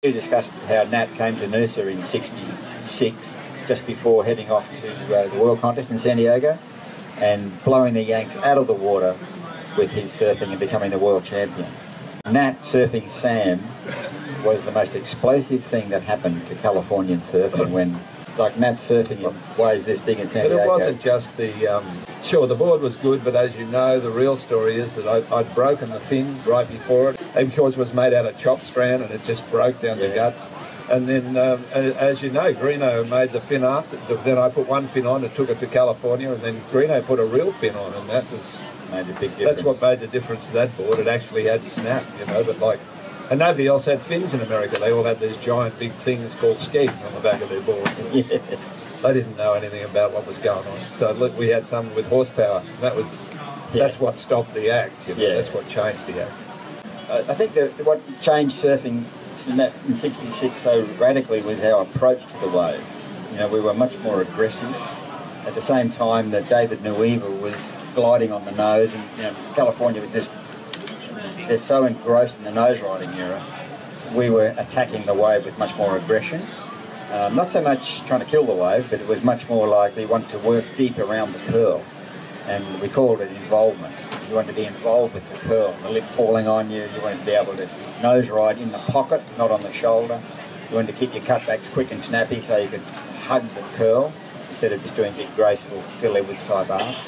We discussed how Nat came to Noosa in '66, just before heading off to the World Contest in San Diego, and blowing the Yanks out of the water with his surfing and becoming the world champion. Nat surfing Sam was the most explosive thing that happened to Californian surfing when, like, Nat surfing in waves this big in San Diego. But it wasn't just the... sure, the board was good, but as you know, the real story is that I'd broken the fin right before it. And because it was made out of chop strand and it just broke down the guts. And then, as you know, Greenough made the fin after. Then I put one fin on and took it to California, and then Greenough put a real fin on, and that was... made a big difference. That's what made the difference to that board. It actually had snap, you know, but like... And nobody else had fins in America. They all had these giant big things called skegs on the back of their boards. Yeah. They didn't know anything about what was going on. So look, we had some with horsepower. That's what stopped the act. You know? That's what changed the act. I think that what changed surfing in '66 so radically was our approach to the wave. You know, we were much more aggressive. At the same time that David Nueva was gliding on the nose, and you know, California was just, they're so engrossed in the nose riding era. We were attacking the wave with much more aggression. Not so much trying to kill the wave, but it was much more like we wanted to work deep around the curl, and we called it involvement. You wanted to be involved with the curl, the lip falling on you. You wanted to be able to nose ride in the pocket, not on the shoulder. You wanted to keep your cutbacks quick and snappy so you could hug the curl instead of just doing big graceful Phil Edwards type arcs.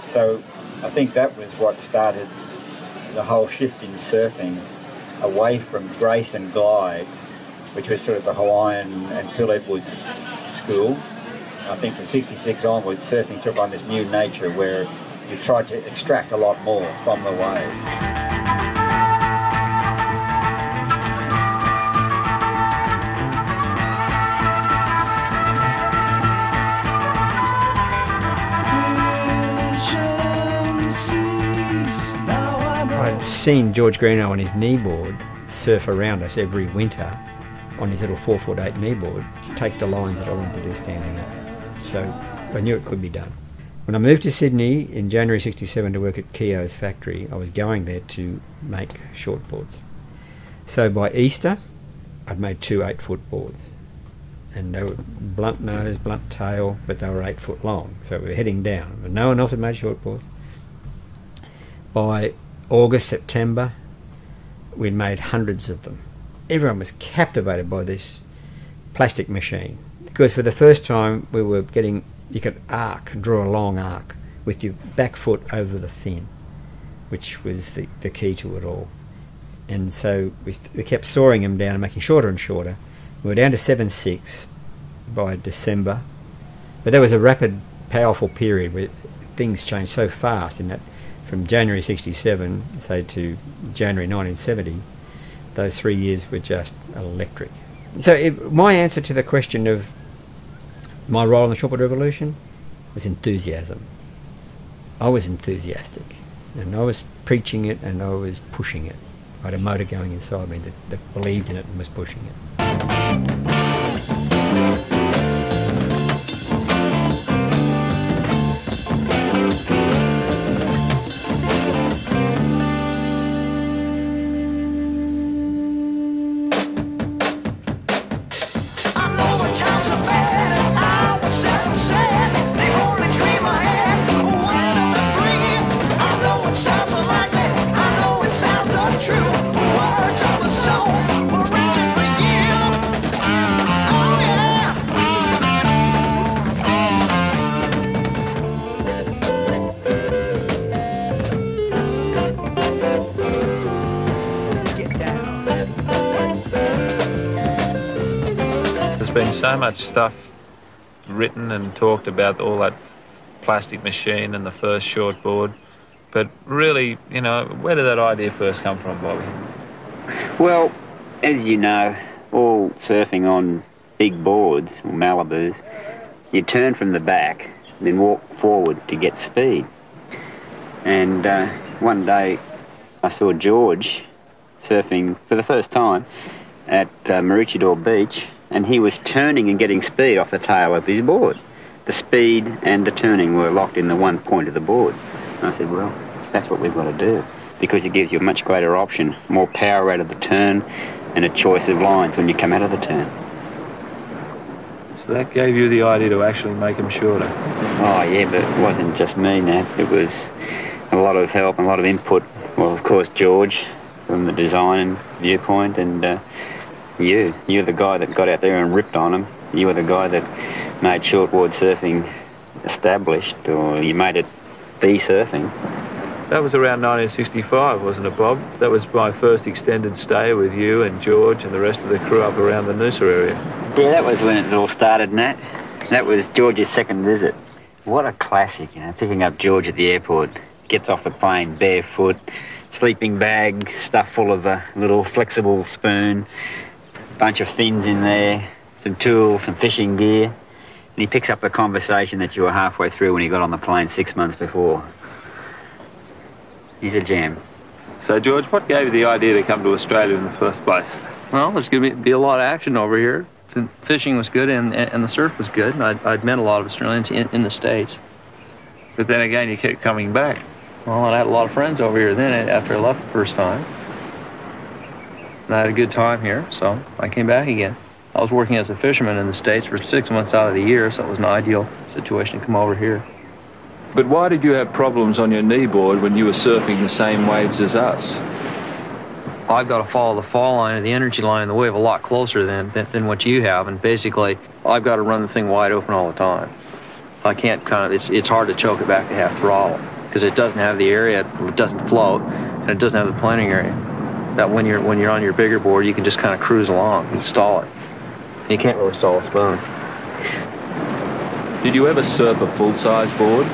So I think that was what started the whole shift in surfing away from grace and glide, which was sort of the Hawaiian and Phil Edwards school. I think from '66 onwards, surfing took on this new nature where you tried to extract a lot more from the wave. I'd seen George Greenough on his kneeboard surf around us every winter on his little 4'8" kneeboard, take the lines that I wanted to do standing up. So I knew it could be done. When I moved to Sydney in January '67 to work at Keogh's factory, I was going there to make shortboards. So by Easter, I'd made 2 8-foot boards. And they were blunt nose, blunt tail, but they were 8 foot long. So we were heading down. But no one else had made shortboards. By August, September, we'd made hundreds of them. Everyone was captivated by this plastic machine, because for the first time we were getting, you could draw a long arc with your back foot over the fin, which was the key to it all. And so we kept sawing them down and making shorter and shorter. We were down to 7.6 by December, but there was a rapid, powerful period where things changed so fast in that from January '67, say, to January 1970, those 3 years were just electric. So my answer to the question of my role in the Shortboard Revolution was enthusiasm. I was enthusiastic, and I was preaching it and I was pushing it. I had a motor going inside me that believed in it and was pushing it. There's been so much stuff written and talked about all that plastic machine and the first shortboard, but really, you know, where did that idea first come from, Bobby? Well, as you know, all surfing on big boards, or Malibus, you turn from the back, then walk forward to get speed. And one day I saw George surfing for the first time at Maroochydore Beach, and he was turning and getting speed off the tail of his board. The speed and the turning were locked in the one point of the board. And I said, well, that's what we've got to do, because it gives you a much greater option, more power out of the turn, and a choice of lines when you come out of the turn. So that gave you the idea to actually make them shorter? Oh yeah, but it wasn't just me, Nat. It was a lot of help and a lot of input. Well, of course, George from the design viewpoint, and you're the guy that got out there and ripped on them. You were the guy that made shortboard surfing established, or you made it be surfing. That was around 1965, wasn't it, Bob? That was my first extended stay with you and George and the rest of the crew up around the Noosa area. Yeah, that was when it all started, Nat. That was George's second visit. What a classic, you know, picking up George at the airport. Gets off the plane barefoot, sleeping bag stuffed full of a little flexible spoon, bunch of fins in there, some tools, some fishing gear. And he picks up the conversation that you were halfway through when he got on the plane 6 months before. He's a gem. So, George, what gave you the idea to come to Australia in the first place? Well, there's going to be a lot of action over here. The fishing was good and the surf was good. I'd met a lot of Australians in the States. But then again, you kept coming back. Well, I had a lot of friends over here then after I left the first time. And I had a good time here, so I came back again. I was working as a fisherman in the States for 6 months out of the year, so it was an ideal situation to come over here. But why did you have problems on your kneeboard when you were surfing the same waves as us? I've got to follow the fall line or the energy line in the wave a lot closer than what you have, and basically I've got to run the thing wide open all the time. I can't it's hard to choke it back to half throttle because it doesn't have the area, it doesn't float, and it doesn't have the planing area. That when you're on your bigger board, you can just kind of cruise along and stall it. You can't really stall a spoon. Did you ever surf a full-size board?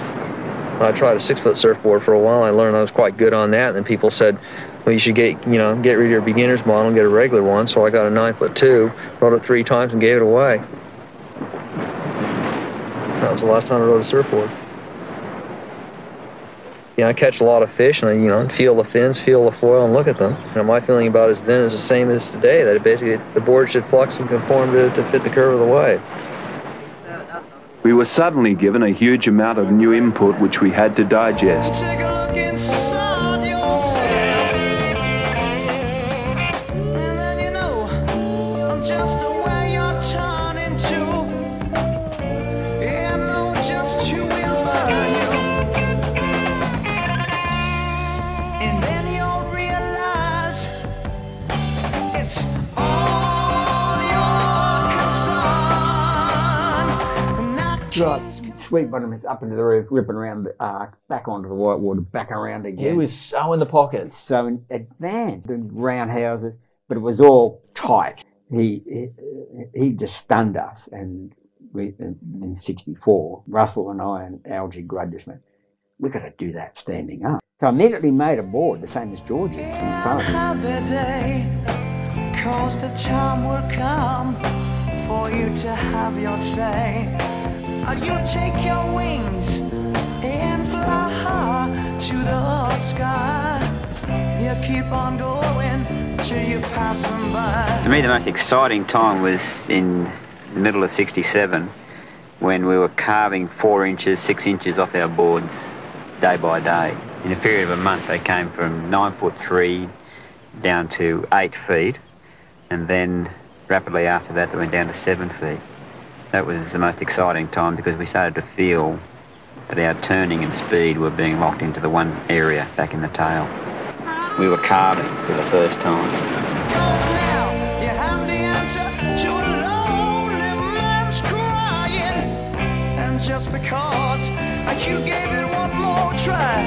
I tried a 6-foot surfboard for a while. I learned I was quite good on that, and then people said, well, you should get rid of your beginner's model and get a regular one. So I got a 9'2", rode it 3 times and gave it away. That was the last time I rode a surfboard. I catch a lot of fish, and I feel the fins, feel the foil, and look at them. My feeling about it then is the same as today, that basically the board should flux and conform to fit the curve of the wave. We were suddenly given a huge amount of new input which we had to digest. Take a look inside yourself, and then just where you're turning to, and know just who will burn you, and then you'll realize it's all your concern. Right, sweet bottom, it's up into the roof, ripping around the arc, back onto the whitewater, back around again. He was so in the pocket. So advanced, doing roundhouses, but it was all tight. He just stunned us, and in '64, Russell and I and Algie grudged me. We've got to do that standing up. So I immediately made a board, the same as Georgie, in front of me. 'Cause the time will come for you to have your say. You'll take your wings and fly high to the sky. You keep on going till you pass them by. To me, the most exciting time was in the middle of '67 when we were carving 4 inches, 6 inches off our boards day by day. In a period of a month, they came from 9'3" down to 8 feet, and then rapidly after that, they went down to 7 feet. That was the most exciting time because we started to feel that our turning and speed were being locked into the one area back in the tail. We were carving for the first time. Because now you have the answer to a lonely man's crying. And just because you gave it one more try,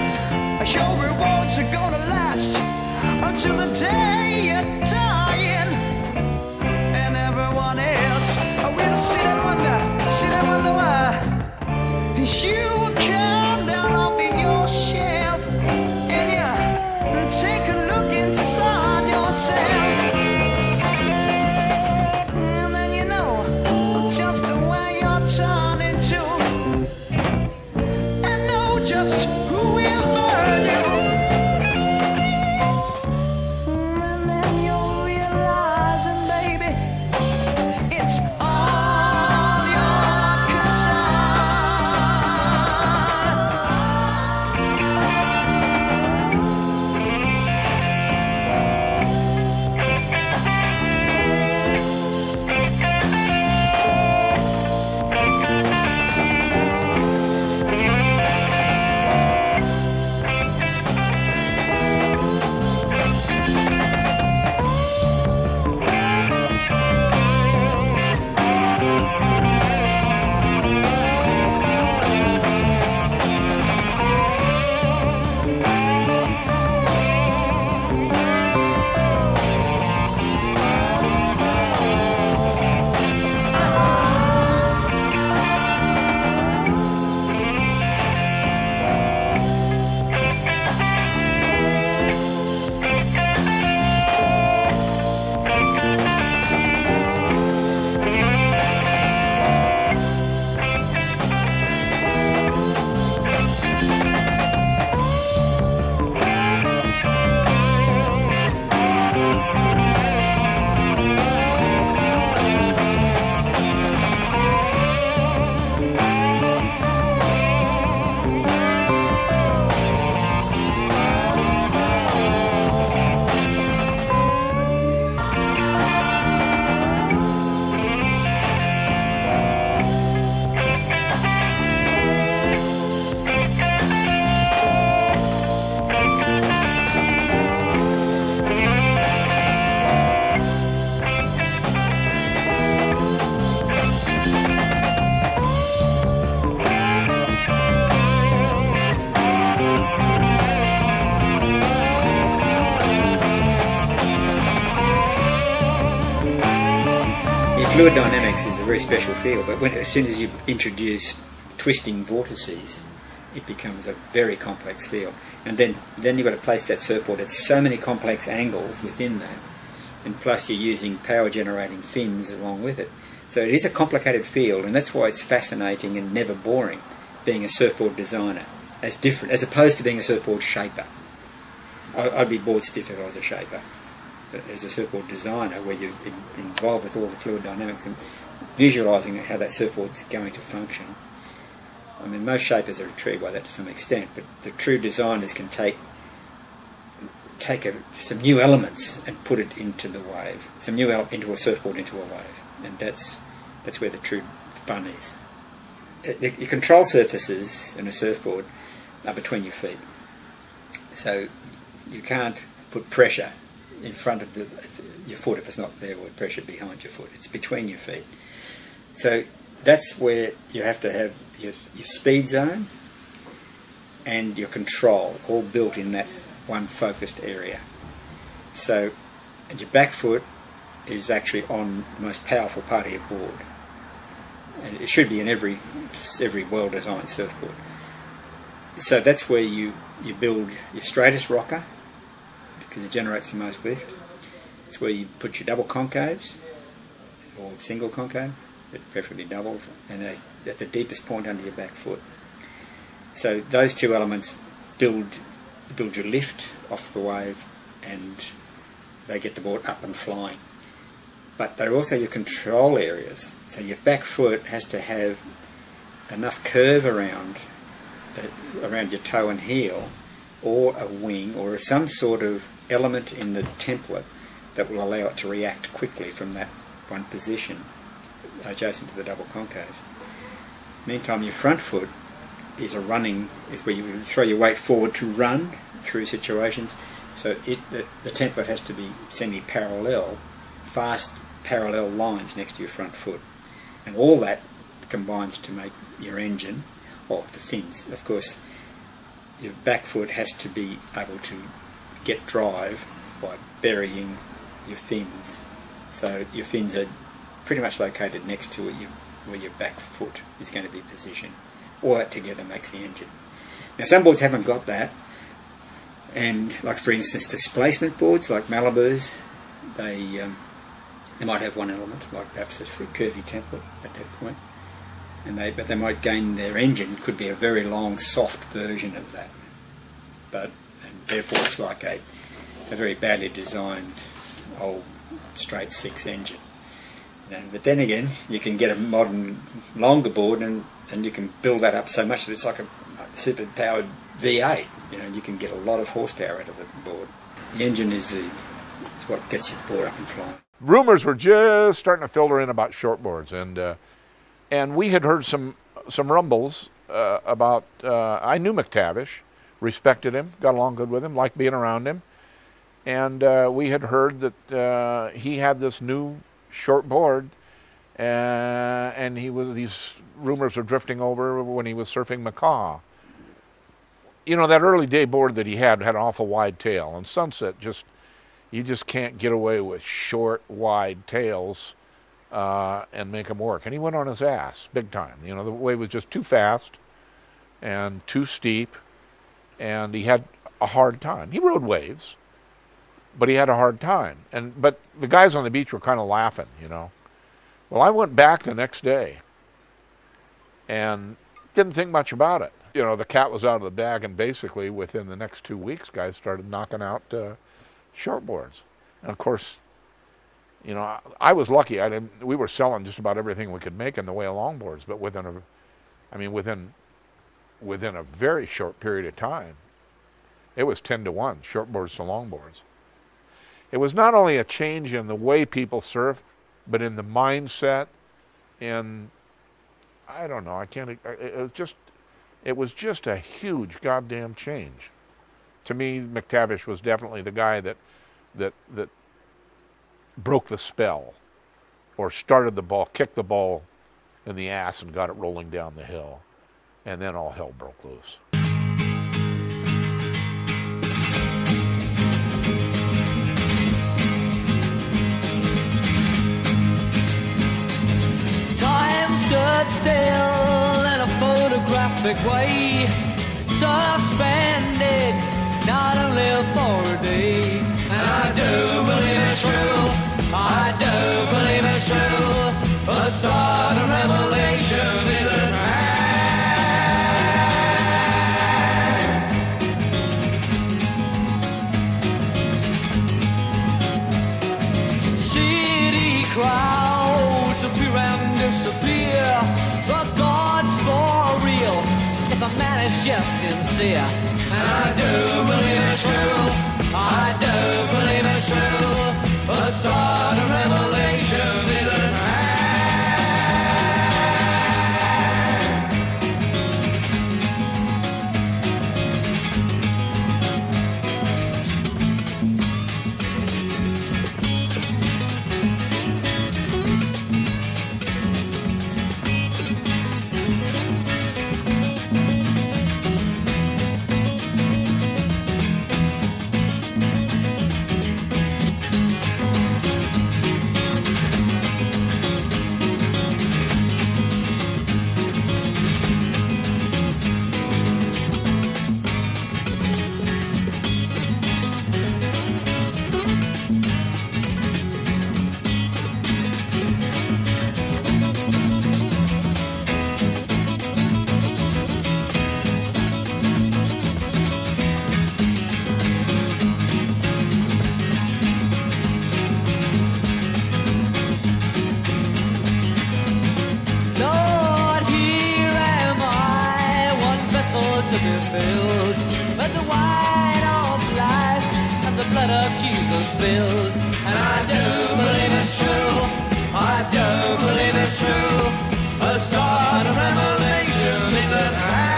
your rewards are gonna last until the day you're dying. And everyone else will sit and wonder why you come down off of your shelf and you take a look inside yourself, and then just the way you're turning to, and know just who will burn you. Yeah, fluid dynamics is a very special field, but as soon as you introduce twisting vortices, it becomes a very complex field. And then you've got to place that surfboard at so many complex angles within that, and plus you're using power generating fins along with it. So it is a complicated field, and that's why it's fascinating and never boring being a surfboard designer, as opposed to being a surfboard shaper. I'd be bored stiff if I was a shaper. But as a surfboard designer, where you're involved with all the fluid dynamics and visualising how that surfboard's going to function. I mean, most shapers are intrigued by that to some extent, but the true designers can take some new elements and put it into the wave, into a surfboard, into a wave, and that's where the true fun is. Your control surfaces in a surfboard are between your feet, so you can't put pressure in front of your foot if it's not there, or pressure behind your foot. It's between your feet. So that's where you have to have your speed zone and your control all built in that one focused area. So, and your back foot is actually on the most powerful part of your board, and it should be in every well-designed surfboard. So that's where you build your straightest rocker, because it generates the most lift. It's where you put your double concaves, or single concave, but preferably doubles, and at the deepest point under your back foot. So those two elements build your lift off the wave, and they get the board up and flying. But they're also your control areas. So your back foot has to have enough curve around your toe and heel, or a wing, or some sort of element in the template that will allow it to react quickly from that one position adjacent to the double concaves. Meantime, your front foot is where you throw your weight forward to run through situations. So the template has to be semi-parallel, fast parallel lines next to your front foot, and all that combines to make your engine, or the fins. Of course, your back foot has to be able to get drive by burying your fins. So your fins are pretty much located next to where your back foot is going to be positioned. All that together makes the engine. Now some boards haven't got that, and like for instance displacement boards like Malibus, they might have one element, like perhaps a curvy template at that point, but they might gain their engine, could be a very long soft version of that, and therefore it's like a very badly designed old straight six engine. But then again, you can get a modern longer board and you can build that up so much that it's like a super powered V8. You can get a lot of horsepower out of the board. The engine is what gets your board up and flying. Rumors were just starting to filter in about shortboards, and we had heard some rumbles about. I knew McTAVISH, respected him, got along good with him, liked being around him, and we had heard that he had this new shortboard, and these rumors were drifting over when he was surfing Macaw. That early day board that he had an awful wide tail, and Sunset you just can't get away with short, wide tails and make them work. And he went on his ass big time. The wave was just too fast and too steep, and he had a hard time. He rode waves, but he had a hard time. But the guys on the beach were kind of laughing, Well, I went back the next day and didn't think much about it. The cat was out of the bag, and basically within the next 2 weeks, guys started knocking out shortboards. And of course, I was lucky. We were selling just about everything we could make in the way of longboards, but within a very short period of time, it was 10-to-1, shortboards to longboards. It was not only a change in the way people surf, but in the mindset, and I don't know, it was just a huge goddamn change. To me, McTAVISH was definitely the guy that broke the spell, or started the ball, kicked the ball in the ass and got it rolling down the hill, and then all hell broke loose. quiet still in a photographic way, suspended not only for a day. And I do believe it's true, I do believe it's true, a sudden revelation is a man. City crowds appear and disappear, but God's for real if a man is just sincere. And I do believe it's true, I do believe it's true, a sudden revelation is a man. To be filled with the wine of life and the blood of Jesus spilled. And I do believe it's true, I do believe it's true, a sort of revelation is an act.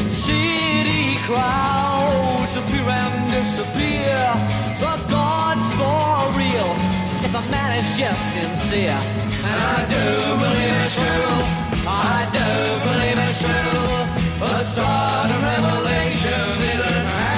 City crowds appear and disappear, but God's for real if a man is just sincere. And I do believe it's true, I do believe it's true, a sort of revelation is an act.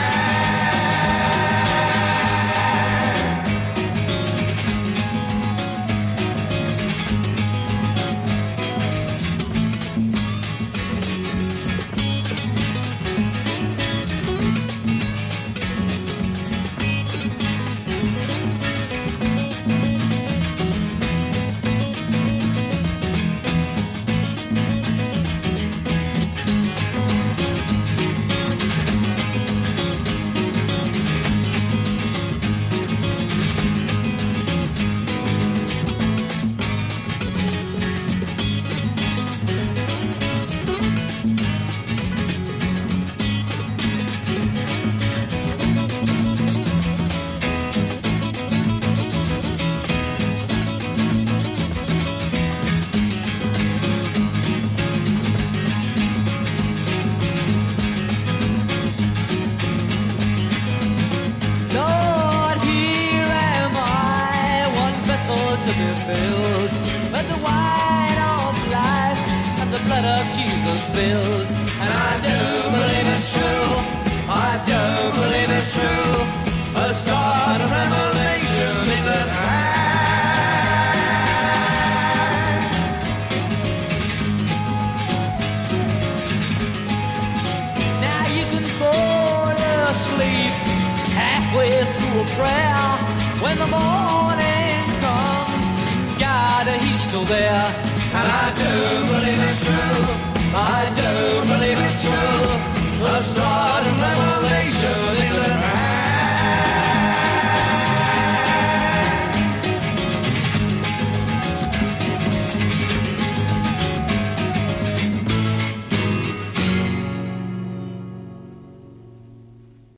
To be filled with the wine of life and the blood of Jesus spilled. And I do believe it's true, I do believe it's true, a sort of revelation is an act. Now you can fall asleep halfway through a prayer when the morning comes. God, he's still there. And I do believe it's true, I do believe it's true, a song